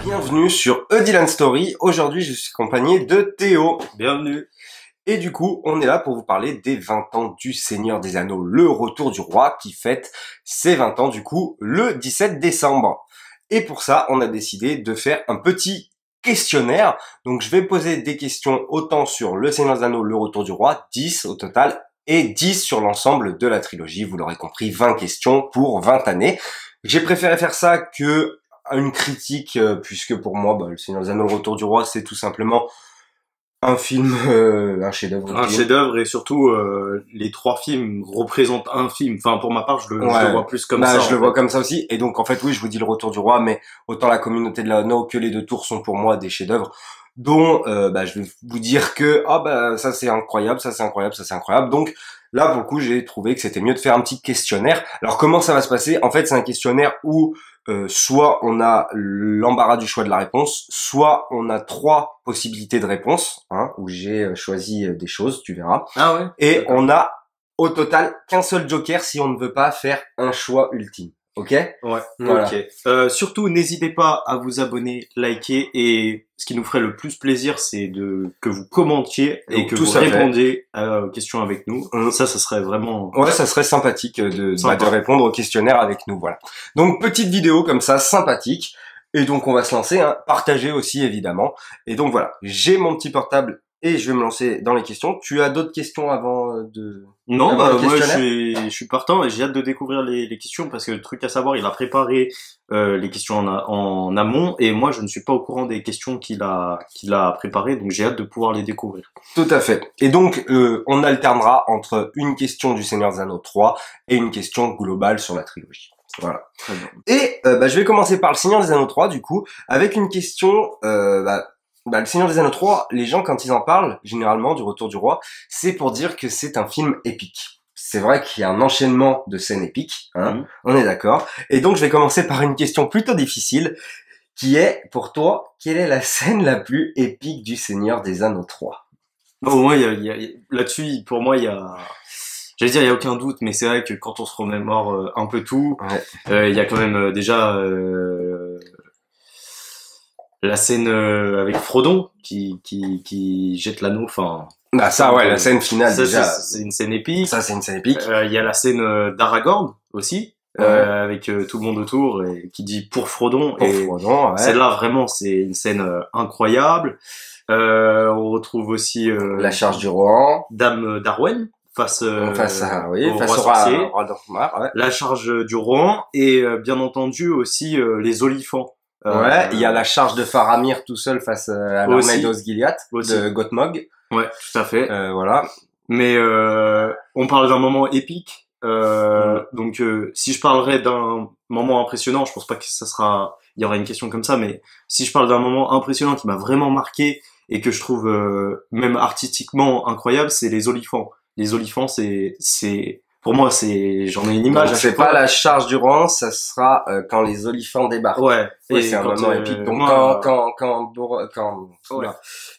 Bienvenue sur A Dylan Story. Aujourd'hui, je suis accompagné de Théo. Bienvenue. Et du coup, on est là pour vous parler des 20 ans du Seigneur des Anneaux, le retour du roi qui fête ses 20 ans du coup le 17 décembre. Et pour ça, on a décidé de faire un petit questionnaire. Donc je vais poser des questions autant sur le Seigneur des Anneaux, le retour du roi, 10 au total, et 10 sur l'ensemble de la trilogie. Vous l'aurez compris, 20 questions pour 20 années. J'ai préféré faire ça que une critique, puisque pour moi, le Seigneur des Anneaux, le retour du roi, c'est tout simplement un film, un chef-d'œuvre. Un chef-d'œuvre et surtout les trois films représentent un film. Enfin pour ma part, je le vois plus comme ça. Je le vois comme ça aussi. Et donc en fait oui, je vous dis le retour du roi, mais autant la communauté de l'anneau que les deux tours sont pour moi des chefs-d'œuvre, dont je vais vous dire que ça c'est incroyable, ça c'est incroyable, ça c'est incroyable. Donc là pour le coup j'ai trouvé que c'était mieux de faire un petit questionnaire. Alors comment ça va se passer? En fait c'est un questionnaire où soit on a l'embarras du choix de la réponse, soit on a 3 possibilités de réponse, où j'ai choisi des choses, tu verras. Ah ouais. Et on a au total qu'un seul joker si on ne veut pas faire un choix ultime. Ok? Ouais. Voilà. Ok. Surtout, n'hésitez pas à vous abonner, liker, et ce qui nous ferait le plus plaisir, c'est que vous commentiez et que vous répondiez aux questions avec nous. Ça serait vraiment. Ouais, ça serait sympathique de répondre au questionnaire avec nous. Voilà. Donc petite vidéo comme ça, sympathique. Et donc on va se lancer. Partager aussi évidemment. Et donc voilà, j'ai mon petit portable. Et je vais me lancer dans les questions. Tu as d'autres questions avant de... Non, moi je suis partant et j'ai hâte de découvrir les questions parce que le truc à savoir, il a préparé les questions en amont et moi je ne suis pas au courant des questions qu'il a préparées, donc j'ai hâte de pouvoir les découvrir. Tout à fait. Et donc on alternera entre une question du Seigneur des Anneaux 3 et une question globale sur la trilogie. Voilà. Et je vais commencer par le Seigneur des Anneaux 3 du coup avec une question le Seigneur des Anneaux 3, les gens quand ils en parlent, généralement du retour du roi, c'est pour dire que c'est un film épique. C'est vrai qu'il y a un enchaînement de scènes épiques, on est d'accord. Et donc je vais commencer par une question plutôt difficile, qui est, pour toi, quelle est la scène la plus épique du Seigneur des Anneaux 3? Au moins, là-dessus, pour moi, il y a aucun doute, mais c'est vrai que quand on se remémore un peu tout, il y a quand même déjà la scène avec Frodon qui jette l'anneau, la scène finale déjà. C'est une scène épique. Ça c'est une scène épique. Il y a la scène d'Aragorn aussi, avec tout le monde autour et qui dit pour Frodon. Frodon, celle-là vraiment c'est une scène incroyable. On retrouve aussi la charge du Rohan, Dame d'Arwen face au roi Dormar, la charge du Rohan et bien entendu aussi les olifants. Il y a la charge de Faramir tout seul face à l'armée d'Osgiliath, de Gothmog. Ouais, tout à fait. Voilà. Mais on parle d'un moment épique. Donc si je parlerais d'un moment impressionnant, je pense pas que il y aura une question comme ça, mais si je parle d'un moment impressionnant qui m'a vraiment marqué et que je trouve même artistiquement incroyable, c'est les olifants. Les olifants, c'est pour moi, j'en ai une image. C'est pas la charge du Rohan, ça sera quand les olifants débarquent. Ouais. Et c'est un moment épique. Donc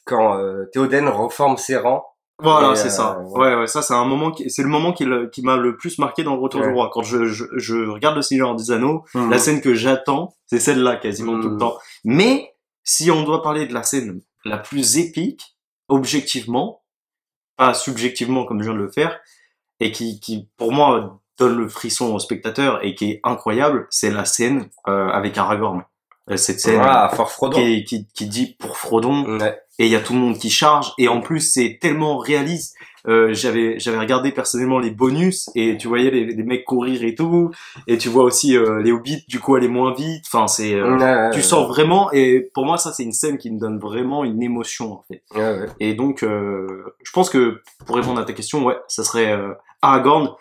quand Théoden reforme ses rangs. Voilà, c'est ça. Ouais, ça c'est un moment c'est le moment qui m'a le plus marqué dans le Retour du Roi. Quand je regarde le Seigneur des Anneaux, la scène que j'attends, c'est celle-là quasiment tout le temps. Mais si on doit parler de la scène la plus épique, objectivement, pas subjectivement comme je viens de le faire, et qui pour moi donne le frisson au spectateur et qui est incroyable, c'est la scène avec Aragorn. Cette scène Fort Frodon. qui dit pour Frodon, et il y a tout le monde qui charge, et en plus c'est tellement réaliste. J'avais regardé personnellement les bonus et tu voyais les mecs courir et tout, et tu vois aussi les hobbits du coup aller moins vite. Enfin tu sens vraiment, et pour moi ça c'est une scène qui me donne vraiment une émotion en fait. Et donc je pense que pour répondre à ta question, ça serait Aragorn.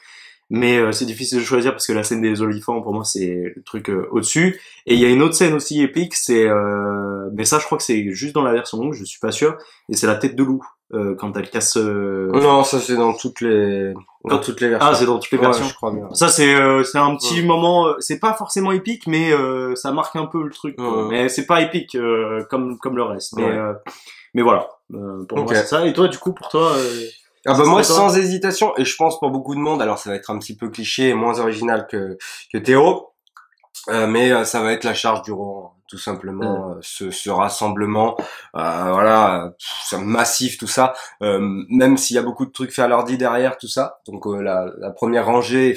Mais c'est difficile de choisir parce que la scène des olifants pour moi c'est le truc au-dessus. Et il y a une autre scène aussi épique, mais ça je crois que c'est juste dans la version longue, je suis pas sûr, et c'est la tête de loup quand elle casse Non, ça c'est dans toutes les versions. Ah, c'est dans toutes les versions. Je crois bien. Ça c'est un petit moment, c'est pas forcément épique mais ça marque un peu le truc mais c'est pas épique comme le reste. Mais voilà, pour moi c'est ça. Et toi du coup pour toi moi, sans hésitation, et je pense pour beaucoup de monde, alors ça va être un petit peu cliché et moins original que Théo, mais ça va être la charge du Rohan. tout simplement, ce rassemblement, voilà, massif, tout ça, même s'il y a beaucoup de trucs faits à l'ordi derrière, tout ça. Donc la première rangée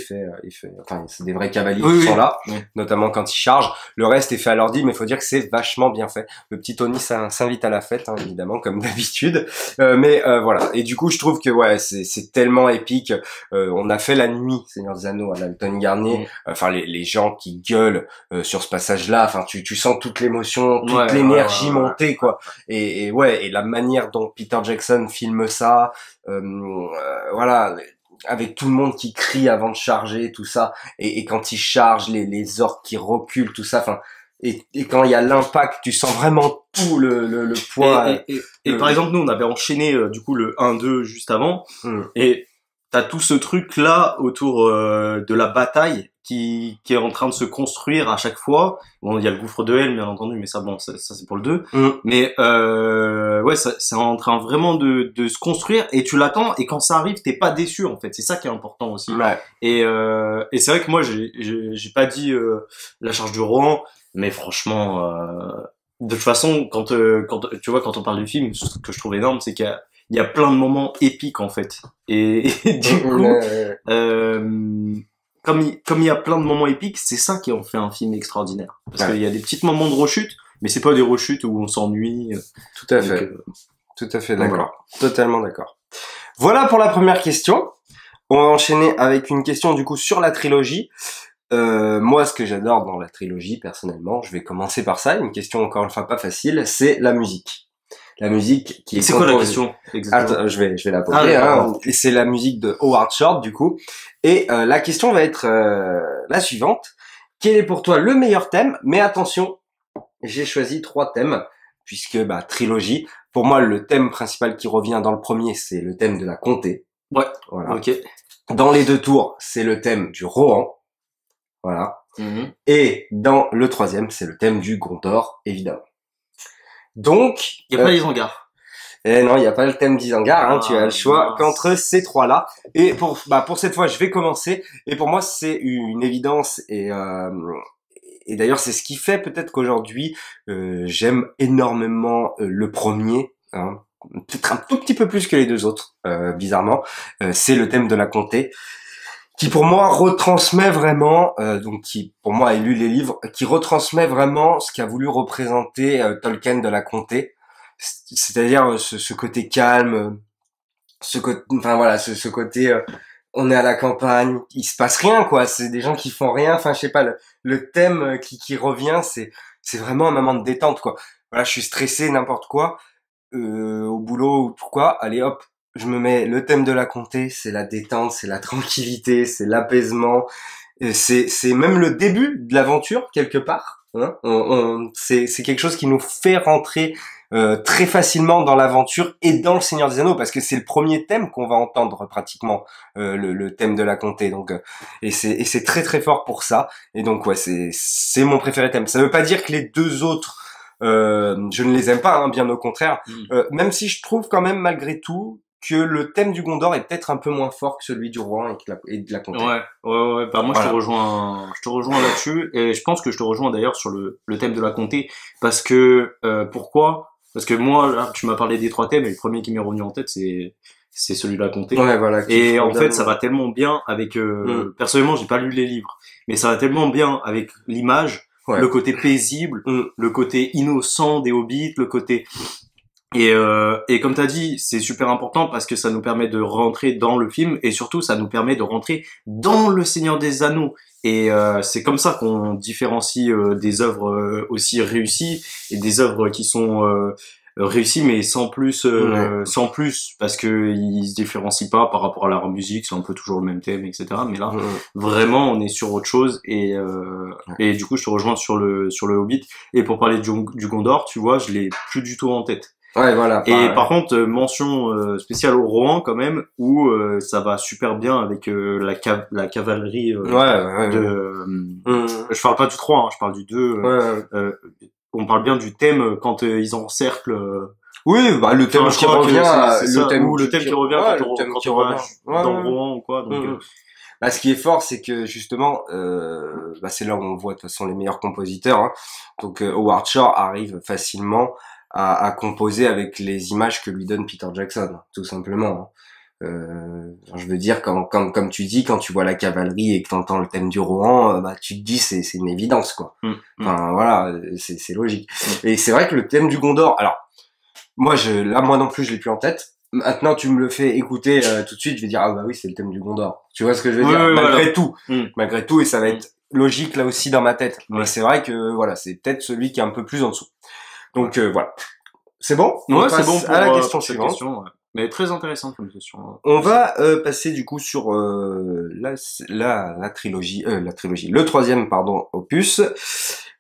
enfin c'est des vrais cavaliers qui sont là, notamment quand ils chargent. Le reste est fait à l'ordi, mais il faut dire que c'est vachement bien fait. Le petit Tony s'invite à la fête, hein, évidemment, comme d'habitude. Mais voilà. Et du coup, je trouve que ouais, c'est tellement épique. On a fait la nuit Seigneur des Anneaux à l'Alton Garnier. Enfin, les gens qui gueulent sur ce passage-là. Enfin, tu sens toute l'émotion, toute l'énergie montée, quoi. Et ouais, et la manière dont Peter Jackson filme ça, voilà, avec tout le monde qui crie avant de charger, tout ça. Et quand il charge, les orques qui reculent, tout ça. Enfin. Et quand il y a l'impact, tu sens vraiment tout le poids. Et par exemple, nous, on avait enchaîné du coup le 1-2 juste avant, et t'as tout ce truc là autour de la bataille qui est en train de se construire à chaque fois. Bon, il y a le gouffre de Helm, bien entendu, mais ça c'est pour le 2. Mais ouais, c'est en train vraiment de se construire, et tu l'attends, et quand ça arrive, t'es pas déçu en fait. C'est ça qui est important aussi. Et c'est vrai que moi, j'ai pas dit la charge du Rohan. Mais franchement, de toute façon, quand tu vois, quand on parle du film, ce que je trouve énorme, c'est qu'il y a plein de moments épiques en fait. Et du coup, comme il y a plein de moments épiques, c'est ça qui en fait un film extraordinaire. Parce qu'il y a des petits moments de rechute, mais c'est pas des rechutes où on s'ennuie. Tout à fait. Tout à fait d'accord. Voilà. Totalement d'accord. Voilà pour la première question. On va enchaîner avec une question du coup sur la trilogie. Moi, ce que j'adore dans la trilogie, personnellement, je vais commencer par ça. Une question encore une fois pas facile, c'est la musique. La musique qui est. C'est quoi la question exactement? Attends, je vais la poser. Et c'est la musique de Howard Shore, du coup. Et la question va être la suivante. Quel est pour toi le meilleur thème? Mais attention, j'ai choisi 3 thèmes, puisque trilogie. Pour moi, le thème principal qui revient dans le premier, c'est le thème de la comté. Ouais. Voilà. Ok. Dans les 2 tours, c'est le thème du Rohan. Voilà. Et dans le 3e, c'est le thème du Gondor, évidemment. Donc, il y a pas l'Isengard. Non, il y a pas le thème d'Isengard, tu as le choix qu'entre ces 3-là. Et pour cette fois, je vais commencer. Et pour moi, c'est une évidence. Et d'ailleurs, c'est ce qui fait peut-être qu'aujourd'hui, j'aime énormément le premier, hein, peut-être un tout petit peu plus que les 2 autres, bizarrement. C'est le thème de la comté, qui pour moi retransmet vraiment, donc qui pour moi a lu les livres, qui retransmet vraiment ce qu'a voulu représenter Tolkien de la comté, c'est-à-dire ce côté calme, ce côté on est à la campagne, il se passe rien quoi, c'est des gens qui font rien, enfin je sais pas, le thème qui revient, c'est vraiment un moment de détente quoi. Voilà, je suis stressé n'importe quoi au boulot ou pourquoi, allez hop, je me mets le thème de la comté, c'est la détente, c'est la tranquillité, c'est l'apaisement, c'est même le début de l'aventure quelque part. Hein, c'est quelque chose qui nous fait rentrer très facilement dans l'aventure et dans le Seigneur des Anneaux, parce que c'est le premier thème qu'on va entendre pratiquement, le thème de la comté. Donc et c'est très très fort pour ça. Et donc ouais, c'est mon préféré thème. Ça veut pas dire que les 2 autres je ne les aime pas, hein, bien au contraire. Même si je trouve quand même malgré tout que le thème du Gondor est peut-être un peu moins fort que celui du Rohan et de la comté. Ouais. Bah moi voilà. je te rejoins là-dessus, et je pense que je te rejoins d'ailleurs sur le thème de la comté, parce que pourquoi? Parce que moi là, tu m'as parlé des 3 thèmes, et le premier qui m'est revenu en tête c'est celui de la comté. Ouais, voilà. Et en fait, ça va tellement bien avec personnellement, j'ai pas lu les livres, mais ça va tellement bien avec l'image. Ouais. Le côté paisible, le côté innocent des hobbits, le côté et comme t'as dit, c'est super important parce que ça nous permet de rentrer dans le film, et surtout ça nous permet de rentrer dans le Seigneur des Anneaux. Et c'est comme ça qu'on différencie des œuvres aussi réussies et des œuvres qui sont réussies mais sans plus, parce que ils se différencient pas par rapport à la musique, c'est un peu toujours le même thème, etc. Mais là, vraiment, on est sur autre chose, et du coup, je te rejoins sur le Hobbit. Et pour parler du Gondor, tu vois, je l'ai plus du tout en tête. Ouais, voilà. Et par contre, mention spéciale au Rohan quand même, où ça va super bien avec la cavalerie je parle pas du 3, hein, je parle du 2. On parle bien du thème quand ils encerclent. Oui, le thème qui revient, le thème qui revient quand on va dans le Rohan ou quoi. Donc, Bah, ce qui est fort, c'est que justement, bah, c'est là où on voit de toute façon les meilleurs compositeurs. Hein. Donc Howard Shore arrive facilement à composer avec les images que lui donne Peter Jackson, tout simplement. Hein. Je veux dire, comme tu dis, quand tu vois la cavalerie et que t'entends le thème du Rohan, bah tu te dis c'est une évidence quoi. Enfin voilà, c'est logique. Et c'est vrai que le thème du Gondor, alors moi non plus je l'ai plus en tête. Maintenant tu me le fais écouter tout de suite, je vais dire ah bah oui c'est le thème du Gondor. Tu vois ce que je veux dire malgré tout et ça va être logique là aussi dans ma tête. Mais c'est vrai que voilà c'est peut-être celui qui est un peu plus en dessous. Donc voilà. C'est bon? Ouais, c'est bon pour à la question cette suivante. question, ouais. Mais très intéressante comme question. On va passer du coup sur la trilogie, le troisième pardon opus.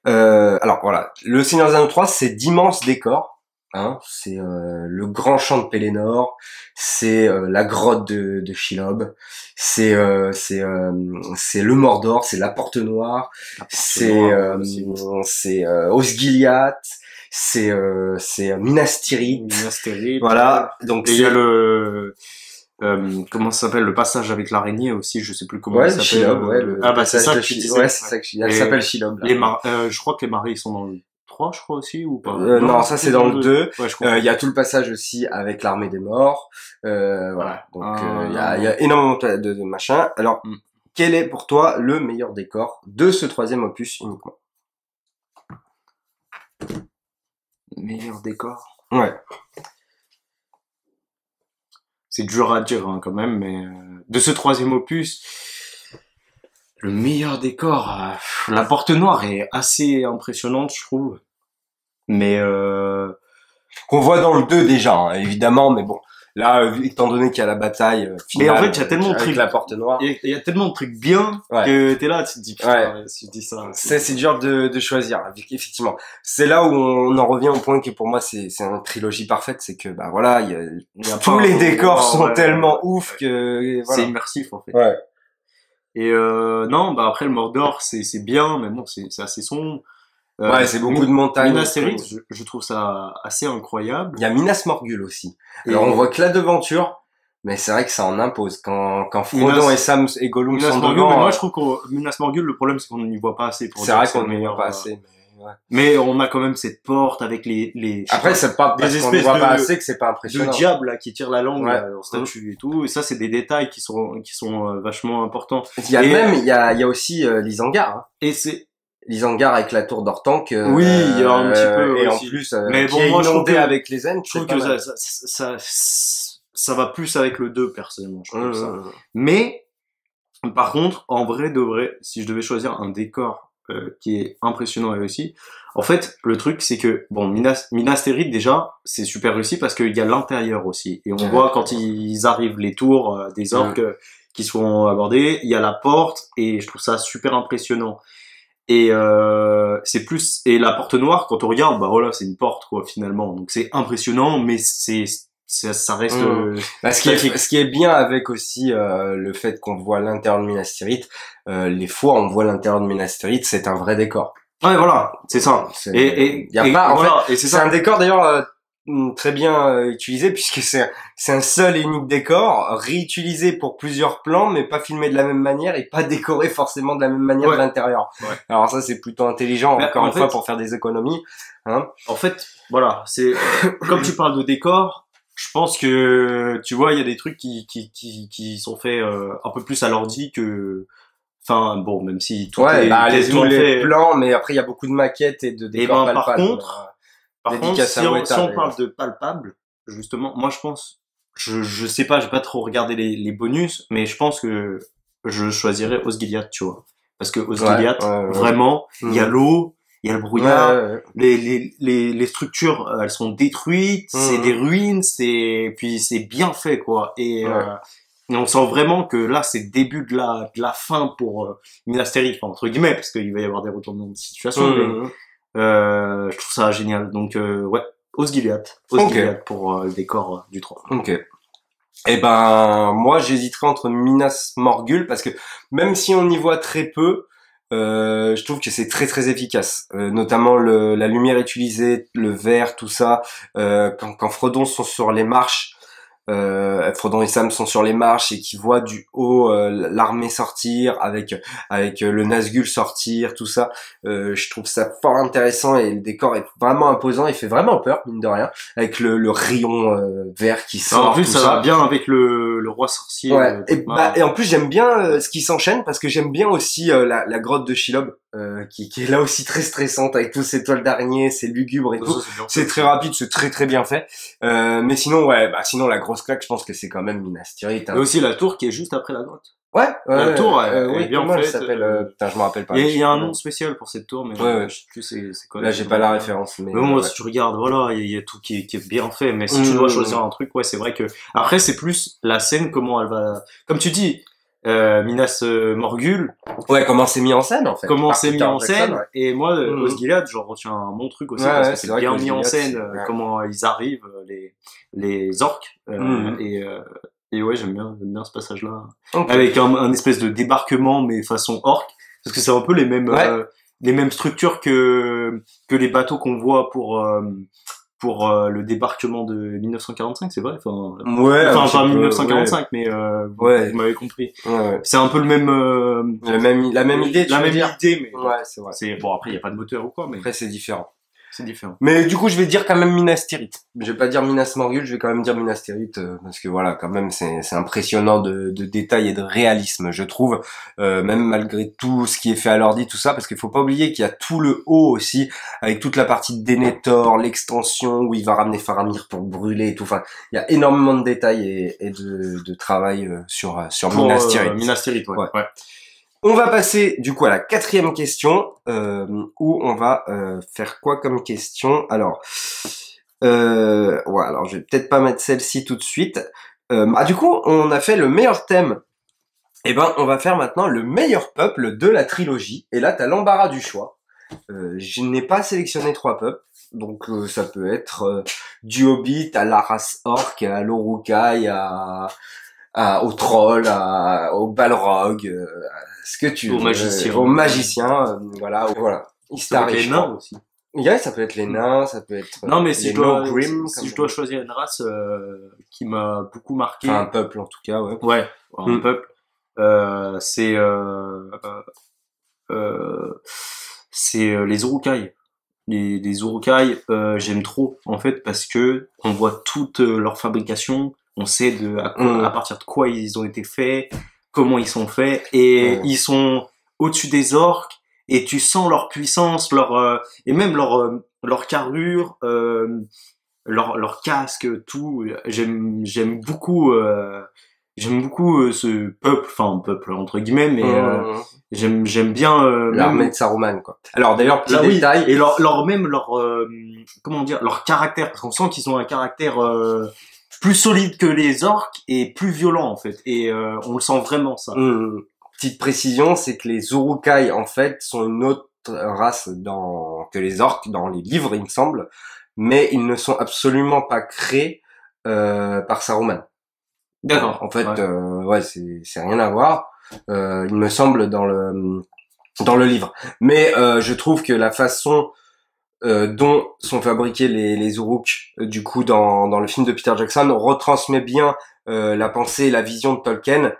Alors voilà, le Seigneur des Anneaux 3, c'est d'immenses décors. Hein, c'est le grand champ de Pelennor, c'est la grotte de Shelob, c'est le Mordor, c'est la Porte Noire, c'est Osgiliath, c'est Minas Tirith. Minas Tirith. Voilà, donc il y a le comment ça s'appelle, le passage avec l'araignée aussi, je sais plus comment il s'appelle. Shelob, c'est ça que tu disais. Ouais, c'est ça que elle s'appelle Shelob. Je crois que les maris sont dans le 3, je crois aussi, ou pas? Non, ça c'est dans le 2. Ouais, il y a tout le passage aussi avec l'armée des morts. Voilà. Donc il y a énormément de machins. Alors, quel est pour toi le meilleur décor de ce troisième opus uniquement? Meilleur décor? Ouais. C'est dur à dire hein, quand même, mais de ce troisième opus, le meilleur décor, la Porte Noire est assez impressionnante, je trouve. Mais qu'on voit dans le 2 déjà, hein, évidemment, mais bon. Là, étant donné qu'il y a la bataille finale, mais en fait, il y a tellement de trucs, la Porte Noire. Il y a tellement de trucs bien que t'es là, tu te dis putain, si je dis ça. C'est dur de choisir, effectivement. C'est là où on en revient au point que pour moi c'est une trilogie parfaite, c'est que bah voilà, il y a tous les décors sont tellement ouf que voilà. C'est immersif en fait. Ouais. Et non, bah après le Mordor, c'est bien, mais bon, c'est assez sombre. Ouais, c'est beaucoup de montagnes. Minas Tirith, je trouve ça assez incroyable. Il y a Minas Morgul aussi. Alors on voit que la devanture, mais c'est vrai que ça en impose. Quand Frodon et Sam et Gollum sont devant. Mais moi je trouve que Minas Morgul, le problème c'est qu'on n'y voit pas assez. C'est vrai qu'on n'y voit pas assez. Mais on a quand même cette porte avec les après c'est pas parce qu'on ne voit pas assez que c'est pas impressionnant. Le diable là qui tire la langue en statue et tout, et ça c'est des détails qui sont vachement importants. Il y a aussi l'Isengard. Hein. Et c'est l'Isengard avec la tour d'Orthanc. Oui, il y a un petit peu et aussi. En plus mais bon, moi je trouve que avec les Ents, je trouve que ça va plus avec le 2 personnellement, je trouve ça. Mais par contre, en vrai de vrai, si je devais choisir un décor qui est impressionnant et réussi. En fait, le truc, c'est que, bon, Minas Tirith, déjà, c'est super réussi parce qu'il y a l'intérieur aussi. Et on voit quand ils arrivent, les tours des orques qui sont abordés, il y a la porte, et je trouve ça super impressionnant. Et c'est plus... Et la porte noire, quand on regarde, bah voilà, c'est une porte, quoi, finalement. Donc c'est impressionnant, mais ça reste ce qui est bien avec aussi le fait qu'on voit l'intérieur de Minas Tirith, les fois on voit l'intérieur de Minas Tirith, c'est un vrai décor. Ouais, voilà, c'est ça. Et y a pas en fait, c'est un décor d'ailleurs très bien utilisé puisque c'est un seul et unique décor réutilisé pour plusieurs plans mais pas filmé de la même manière et pas décoré forcément de la même manière de l'intérieur. Alors ça c'est plutôt intelligent encore une fois pour faire des économies, hein. En fait, voilà, c'est comme tu parles de décor, je pense que tu vois, il y a des trucs qui sont faits un peu plus à l'ordi que enfin bon, même si tout est tous les plans, mais après il y a beaucoup de maquettes et de décors palpables. Par contre, si on parle de palpable, justement, moi je pense, je sais pas, j'ai pas trop regardé les bonus, mais je pense que je choisirais Osgiliath, tu vois, parce que Osgiliath, vraiment, il y a l'eau, il y a le brouillard, les structures, elles sont détruites, c'est des ruines, puis c'est bien fait quoi, et on sent vraiment que là c'est le début de la fin pour Minas Tirith, entre guillemets, parce qu'il va y avoir des retournements de situation, mais je trouve ça génial. Donc ouais, Osgiliath pour le décor du 3. Ok. Eh ben moi j'hésiterais entre Minas Morgul parce que même si on y voit très peu, je trouve que c'est très très efficace, notamment la lumière utilisée, le vert, tout ça. Quand Frodon sont sur les marches, Frodon et Sam sont sur les marches et qui voient du haut l'armée sortir avec le Nazgûl sortir, tout ça. Je trouve ça fort intéressant et le décor est vraiment imposant. Il fait vraiment peur, mine de rien, avec le rayon vert qui sort. En plus, ça va bien avec le roi sorcier. Ouais. Et en plus, j'aime bien ce qui s'enchaîne parce que j'aime bien aussi la grotte de Shelob qui est là aussi très stressante avec tous ces toiles d'araignées, c'est lugubre et tout. C'est très rapide, c'est très très bien fait. Mais sinon, sinon la grosse claque, je pense que c'est quand même Minas Tirith. Et aussi la tour qui est juste après la grotte. Ouais, la tour, elle est bien comment faite. Elle s'appelle putain, je me rappelle pas. Il y a un nom spécial pour cette tour, mais je sais plus c'est quoi. Là, j'ai pas la référence, mais moi, si tu regardes, voilà, il y a tout qui est bien fait. Mais si tu dois choisir un truc, ouais, c'est vrai que après, c'est plus la scène, comment elle va, comme tu dis. Minas Morgul. Ouais, comment c'est mis en scène en fait. Comment c'est mis en scène. Et moi, Osgiliath, j'en retiens un bon truc aussi parce que c'est bien mis en scène. Comment ils arrivent, les orques. Et ouais, j'aime bien ce passage-là. Okay. Avec un espèce de débarquement, mais façon orque. Parce que c'est un peu les mêmes structures que les bateaux qu'on voit pour le débarquement de 1945, c'est vrai. Enfin pas 1945, mais vous m'avez compris. Ouais. C'est un peu le même la même idée. Mais ouais, c'est vrai. Bon, après il y a pas de moteur ou quoi, mais après c'est différent. C'est différent. Mais du coup, je vais dire quand même Minas Tirith. Je vais pas dire Minas Morgul, je vais quand même dire Minas Tirith parce que voilà, quand même, c'est impressionnant de détails et de réalisme, je trouve, même malgré tout ce qui est fait à l'ordi, tout ça, parce qu'il faut pas oublier qu'il y a tout le haut aussi, avec toute la partie de Denethor, l'extension où il va ramener Faramir pour brûler et tout. Enfin, il y a énormément de détails et de travail sur Minas Tirith. Minas Tirith, ouais. On va passer du coup à la 4e question, où on va faire quoi comme question. Alors, alors je vais peut-être pas mettre celle-ci tout de suite. Du coup, on a fait le meilleur thème. Et ben, on va faire maintenant le meilleur peuple de la trilogie. Et là, t'as l'embarras du choix. Je n'ai pas sélectionné 3 peuples, donc ça peut être du Hobbit à la race orque, à l'Uruk-hai, au troll, au Balrog, ce que tu veux, au magicien, voilà. Ça peut être les nains aussi. Ouais, ça peut être les nains, ça peut être non, mais si les je dois choisir une race qui m'a beaucoup marqué, enfin, un peuple en tout cas, ouais. Ouais, un peuple, c'est les Uruk-hai. Les Uruk-hai, j'aime trop en fait parce que on voit toute leur fabrication, on sait à partir de quoi ils ont été faits, comment ils sont faits, et ils sont au-dessus des orques, et tu sens leur puissance, et même leur carrure, leur casque, tout. J'aime beaucoup ce peuple, enfin peuple entre guillemets, mais j'aime bien l'armée de Saruman, quoi. Alors d'ailleurs, petit détail, et comment dire, leur caractère, parce qu'on sent qu'ils ont un caractère plus solide que les orques et plus violent en fait, et on le sent vraiment ça. Petite précision, c'est que les Uruk-hai en fait sont une autre race que les orques dans les livres, il me semble, mais ils ne sont absolument pas créés par Saruman. D'accord. En fait, c'est rien à voir. Il me semble dans le livre. Mais je trouve que la façon dont sont fabriqués les Uruk, du coup, dans le film de Peter Jackson, retransmet bien la pensée et la vision de Tolkien,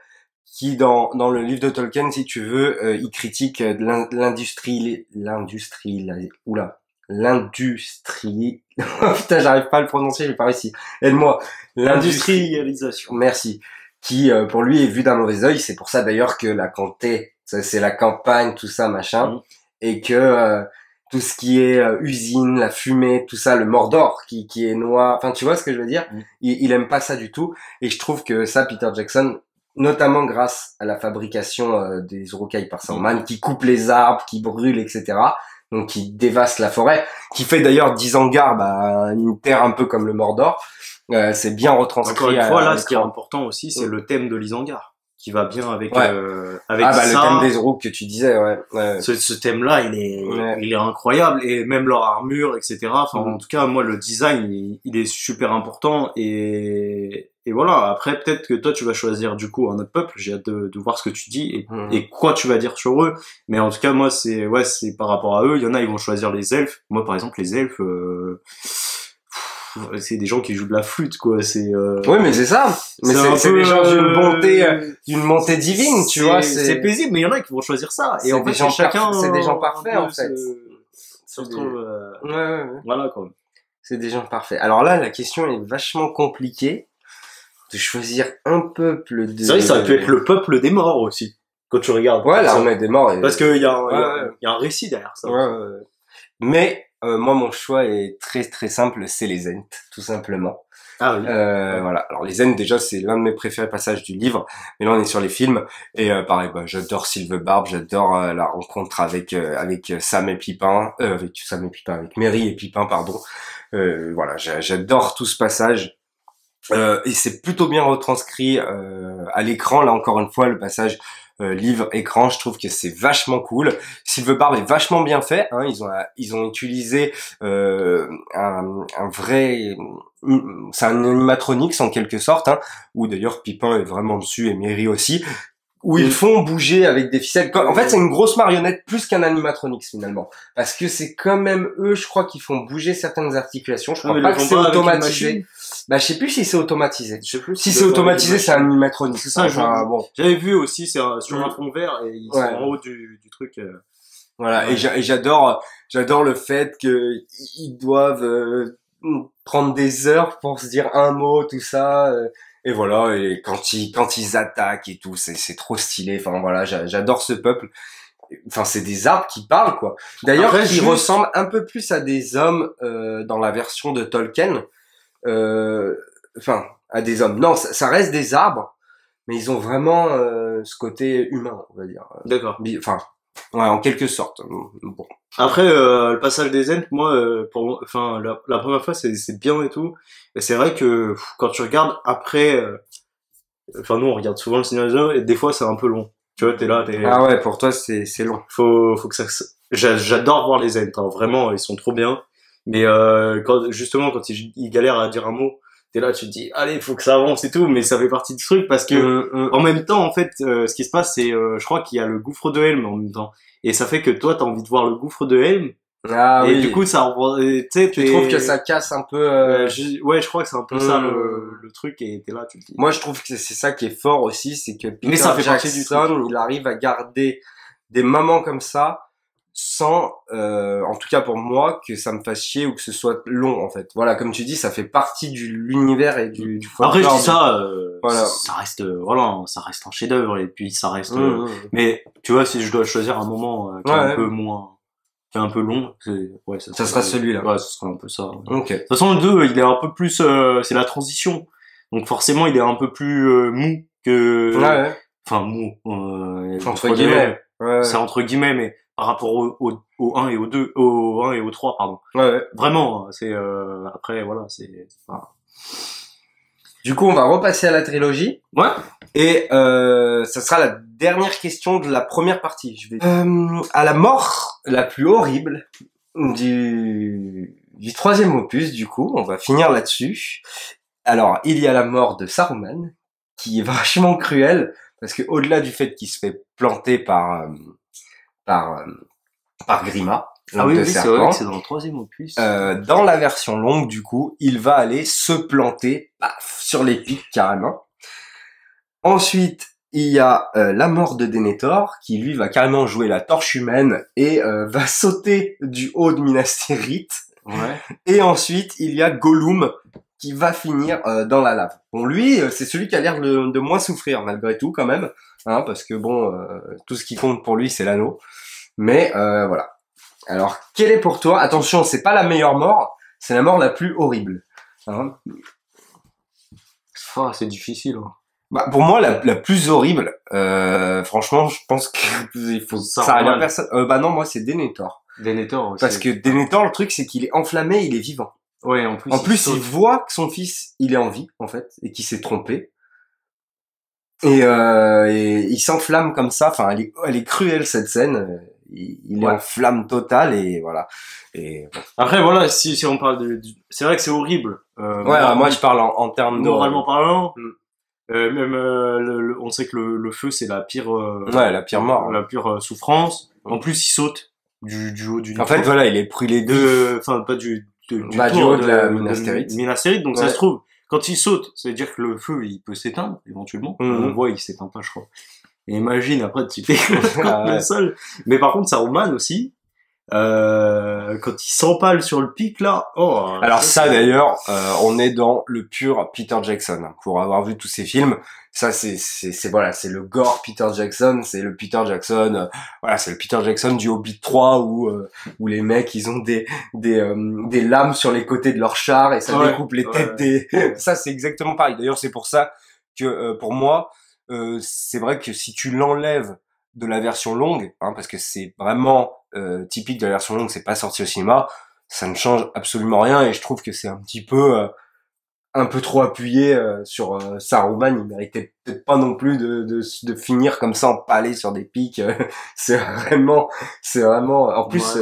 qui dans le livre de Tolkien, si tu veux, il critique l'industrie. Putain, j'arrive pas à le prononcer, j'ai pas réussi. Aide-moi. L'industrialisation. Merci. Qui pour lui est vu d'un mauvais œil. C'est pour ça d'ailleurs que la comté, c'est la campagne, tout ça machin, et que tout ce qui est usine, la fumée, tout ça, le Mordor qui est noir. Enfin, tu vois ce que je veux dire? Il aime pas ça du tout. Et je trouve que ça, Peter Jackson, notamment grâce à la fabrication des Uruk-hai par Saruman, qui coupe les arbres, qui brûle, etc. Donc qui dévaste la forêt, qui fait d'ailleurs d'Isengard une terre un peu comme le Mordor. C'est bien retranscrit. Encore une fois, là, ce qui est important aussi, c'est le thème de l'Isengard, qui va bien avec ça. Le thème des Uruk que tu disais, ouais. Ce thème-là, il est incroyable, et même leur armure, etc. Enfin, en tout cas, moi, le design, il est super important, et voilà. Après, peut-être que toi, tu vas choisir, du coup, un autre peuple. J'ai hâte de voir ce que tu dis et quoi tu vas dire sur eux. Mais en tout cas, moi, c'est par rapport à eux. Il y en a, ils vont choisir les elfes. Moi, par exemple, les elfes, c'est des gens qui jouent de la flûte, quoi. C'est Oui, mais c'est ça. Mais c'est des gens d'une montée divine, tu vois. C'est paisible, mais il y en a qui vont choisir ça. Et en fait, c'est des gens parfaits, en fait. Ouais. Voilà, quoi. C'est des gens parfaits. Alors là, la question est vachement compliquée de choisir un peuple de... C'est vrai que ça peut être le peuple des morts aussi, quand tu regardes. Ouais, l'armée des morts. Parce qu'il y a un récit derrière ça. Ouais. Mais moi, mon choix est très très simple, c'est les Ents, tout simplement. Ah oui. Voilà. Alors les Ents, déjà, c'est l'un de mes préférés passages du livre. Mais là, on est sur les films. Et pareil, j'adore Silverbarb, j'adore la rencontre avec Sam et Pipin, avec Merry et Pipin, pardon. Voilà, j'adore tout ce passage. Et c'est plutôt bien retranscrit à l'écran. Là, encore une fois, le passage livre-écran, je trouve que c'est vachement cool. Silverbarb est vachement bien fait. Hein. Ils ont utilisé un vrai... C'est un animatronics en quelque sorte, hein, où d'ailleurs Pipin est vraiment dessus et Merry aussi, où ils font bouger avec des ficelles. En fait, c'est une grosse marionnette plus qu'un animatronics finalement, parce que c'est quand même eux, je crois, qui font bouger certaines articulations. Je crois pas que c'est automatisé. Bah, je sais plus si c'est automatisé. Je sais plus si c'est automatisé, c'est un animatronics. C'est ça. Bon. J'avais vu aussi, c'est sur un fond vert et ils sont en haut du truc. Voilà. Ouais. Et j'adore le fait que ils doivent prendre des heures pour se dire un mot, tout ça. Et voilà, et quand ils attaquent et tout, c'est trop stylé. Enfin voilà, j'adore ce peuple. Enfin, c'est des arbres qui parlent, quoi. D'ailleurs, ils ressemblent un peu plus à des hommes dans la version de Tolkien. Enfin, à des hommes. Non, ça reste des arbres, mais ils ont vraiment ce côté humain, on va dire. D'accord. Enfin, ouais, en quelque sorte. Bon. Après, le passage des Ents, moi, la première fois, c'est bien et tout. Et c'est vrai que quand tu regardes après, nous, on regarde souvent le Seigneur des Anneaux et des fois, c'est un peu long. Tu vois, Ah ouais, pour toi, c'est long. Faut que ça. J'adore voir les Ents. Hein, vraiment, ils sont trop bien. Mais quand ils galèrent à dire un mot, t'es là, tu te dis, allez, faut que ça avance et tout. Mais ça fait partie du truc parce que en même temps, en fait, ce qui se passe, c'est, je crois qu'il y a le gouffre de Helm en même temps. Et ça fait que toi, t'as envie de voir le gouffre de Helm. Ah et oui. du coup, ça, tu trouves que ça casse un peu. Ouais, je crois que c'est un peu ça le truc. Et t'es là, tu te dis. Moi, je trouve que c'est ça qui est fort aussi, c'est que Peter mais ça fait Jackson, partie du truc. il arrive à garder des moments comme ça sans, en tout cas pour moi, que ça me fasse chier ou que ce soit long en fait. Voilà, comme tu dis, ça fait partie de l'univers et du folklore. Après, je dis ça, voilà. ça reste un chef-d'œuvre et puis ça reste. Mais tu vois, si je dois choisir un moment qui est un peu moins, qui est un peu long, ça sera celui-là. Ouais, ce sera un peu ça. Ok. De toute façon, le 2, il est un peu plus, c'est la transition. Donc forcément, il est un peu plus mou que. Ouais. Enfin mou. Entre guillemets. Ouais. C'est entre guillemets, mais par rapport au 1 et au 2, au 1 et au 3, pardon. Ouais. Vraiment, c'est après voilà, c'est pas... Du coup, on va repasser à la trilogie. Ouais. Et ça sera la dernière question de la première partie. Je vais à la mort la plus horrible du troisième opus, du coup, on va finir là-dessus. Alors, il y a la mort de Saruman, qui est vachement cruelle, parce que au-delà du fait qu'il se fait planter par Grima, ah oui, c'est vrai que c'est dans le troisième opus. Dans la version longue, du coup, il va aller se planter sur les pics carrément. Ensuite, il y a la mort de Denethor, qui lui va carrément jouer la torche humaine et va sauter du haut de Minas Tirith. Ouais. Et ensuite, il y a Gollum, qui va finir dans la lave. Bon, lui, c'est celui qui a l'air de moins souffrir, malgré tout, quand même. Hein, parce que bon, tout ce qui compte pour lui, c'est l'anneau. Mais voilà. Alors, quelle est pour toi? Attention, c'est pas la meilleure mort, c'est la mort la plus horrible. Hein, c'est difficile. Hein. Bah, pour moi, la plus horrible, franchement, je pense qu'il faut ça arrive à personne. Bah non, moi, c'est Denethor. Denethor aussi. Parce que Denethor, le truc, c'est qu'il est enflammé, il est vivant. Ouais, en plus, il voit que son fils, il est en vie, en fait, et qu'il s'est trompé. Et il s'enflamme comme ça. Enfin, elle est cruelle, cette scène. Il est en flamme totale, et voilà. Et bon. Après, voilà, si on parle c'est vrai que c'est horrible. Moi, je parle en termes moralement parlant. Même on sait que le feu, c'est la pire. La pire mort. La pire souffrance. En plus, il saute du haut du. En fait, voilà, il est brûlé pas du du haut tour de la Minas Tirith. Minas Tirith, donc Ouais. ça se trouve, quand il saute, ça veut dire que le feu, il peut s'éteindre, éventuellement. On voit, il s'éteint pas, je crois. Et imagine, après, tu t'éclates contre le sol. Mais par contre, Saruman aussi, quand il s'empale sur le pic, là, oh. Alors ça d'ailleurs, on est dans le pur Peter Jackson. Pour avoir vu tous ces films, ça c'est voilà, c'est le gore Peter Jackson, c'est le Peter Jackson, voilà, c'est le Peter Jackson du Hobbit 3 où les mecs ils ont des lames sur les côtés de leur char et ça découpe les têtes des. Ça c'est exactement pareil. D'ailleurs c'est pour ça que pour moi, c'est vrai que si tu l'enlèves de la version longue, hein, parce que c'est vraiment typique de la version longue, c'est pas sorti au cinéma, ça ne change absolument rien et je trouve que c'est un peu trop appuyé sur Saruman. Il méritait peut-être pas non plus de finir comme ça empalé sur des pics. c'est vraiment en plus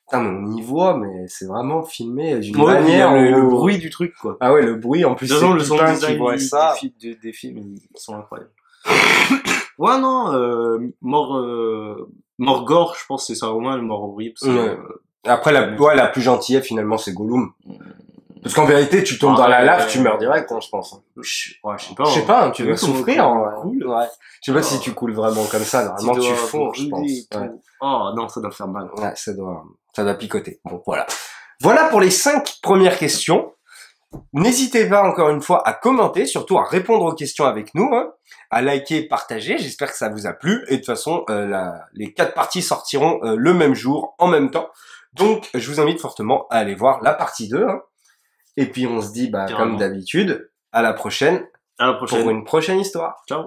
putain, mais on y voit, mais c'est vraiment filmé d'une manière le bruit du truc, quoi. Ah ouais, le bruit en plus c'est le son qui voit ça. des films, ils sont incroyables. Ouais, non, Morgor, je pense que c'est Saruman, le mort horrible. Après, la plus gentille, finalement, c'est Gollum. Parce qu'en vérité, tu tombes dans la lave, tu meurs direct, hein, je pense. Je sais pas, tu vas souffrir, cool. Ouais. Je sais pas si tu coules vraiment comme ça, normalement tu fonds, je pense. Ouais. Oh, non, ça doit faire mal. Ouais, ça doit picoter. Bon, voilà. Voilà pour les 5 premières questions. N'hésitez pas encore une fois à commenter, surtout à répondre aux questions avec nous, hein, à liker, partager. J'espère que ça vous a plu. Et de toute façon, les 4 parties sortiront le même jour, en même temps. Donc, je vous invite fortement à aller voir la partie 2. Hein. Et puis, on se dit, comme d'habitude, à la prochaine. À la prochaine. Pour une prochaine histoire. Ciao.